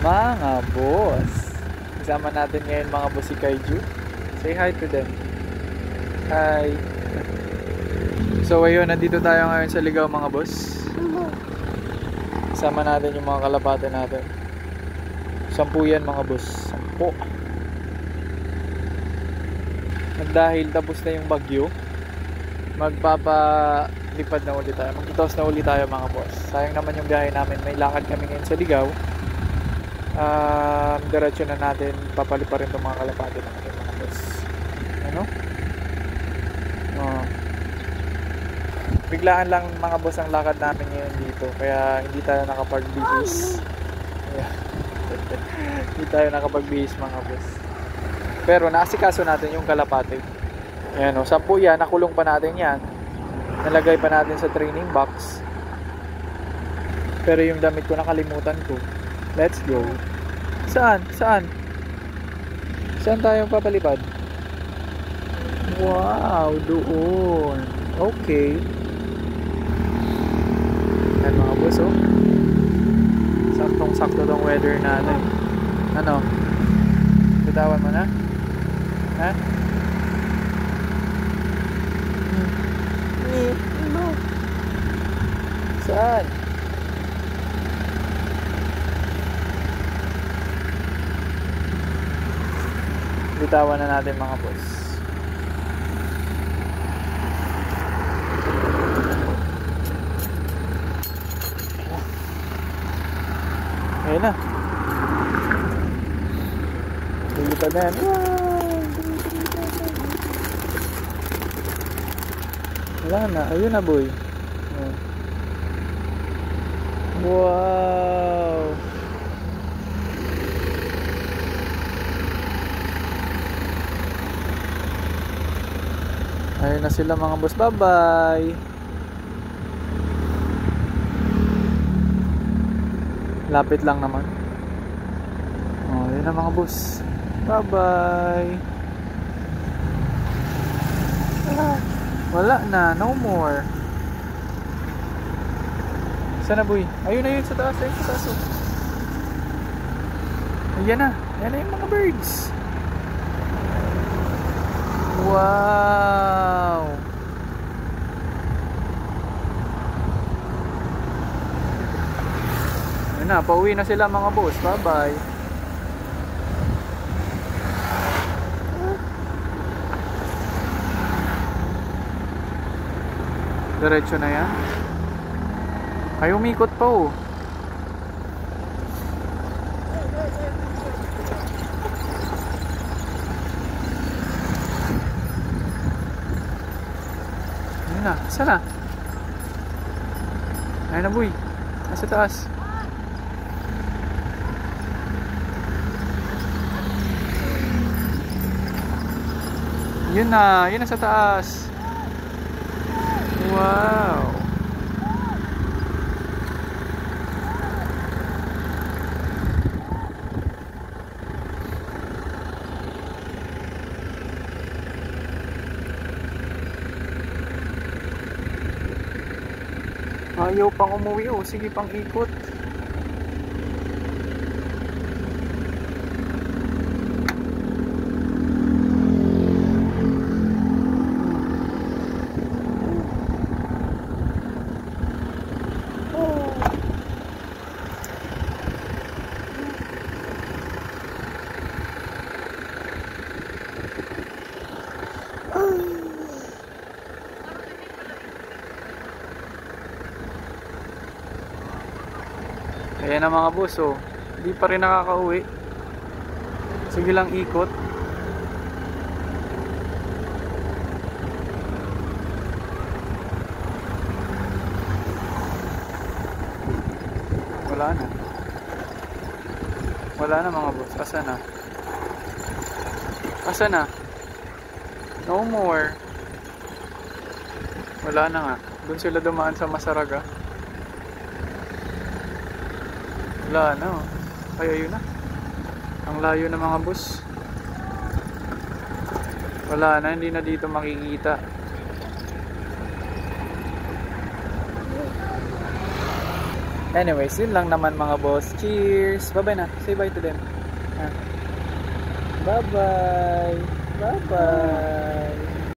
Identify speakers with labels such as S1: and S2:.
S1: Mga boss, kasama natin ngayon mga boss si Kaiju. Say hi to them. Hi. So ayun, nandito tayo ngayon sa Ligaw mga boss. Kasama natin yung mga kalapate natin. 10 yan mga boss. 10. At dahil tapos na yung bagyo, magpapalipad na ulit tayo. Magtutos na ulit tayo mga boss. Sayang naman yung biyahe namin. May lakad kami ngayon sa Ligaw. Diretso na natin papalipa rin itong mga kalapate natin mga boss. Ano? Biglaan lang mga boss ang lakad namin ngayon dito, kaya hindi tayo nakapagbihis. Hindi tayo nakapagbihis mga boss. Pero naasikaso natin yung kalapate. Ayan o, 10 yan, nakulong pa natin yan. Nalagay pa natin sa training box. Pero yung damit ko nakalimutan ko. Let's go. Saan? Saan? Saan tayo papalipad? Wow, doon. Okay. Ayan mga boss, oh. Saktong-sakto tong weather natin. Ano? Bitawan mo na? Ha? No. Saan? Bitawan na natin mga boss. Ayun na. Lilipad na yan. Wala na. Ayun na boy. Wow. Ayun na sila mga boss. Bye bye. Lapit lang naman. Oh, yun na mga boss. Bye bye. Wala na. No more. Sana boy? Ayun na yun sa taas. Ayun sa taas. Ayan na. Ayan na yung mga birds. Wow. Ayun na. Pauwi na sila mga boss. Bye bye. Diretso na yan. Ay, umikot pa oh. Ayun na. Saan na? Ayun na boy. Nasa taas. Yun na. Yun na sa taas. Wow. Ayaw pang umuwi oh. Sige pang ikot. Ayan na mga boss oh. Hindi pa rin nakakauwi. Sige lang ikot. Wala na. Wala na mga boss. Asa na? Asa na? No more. Wala na nga. Doon sila dumaan sa Masaraga. Wala na oh. Ay ayun na. Ang layo na mga boss. Wala na, hindi na dito makikita. Anyways, yun lang naman mga boss. Cheers! Bye-bye na. Say bye to them. Bye-bye! Bye-bye!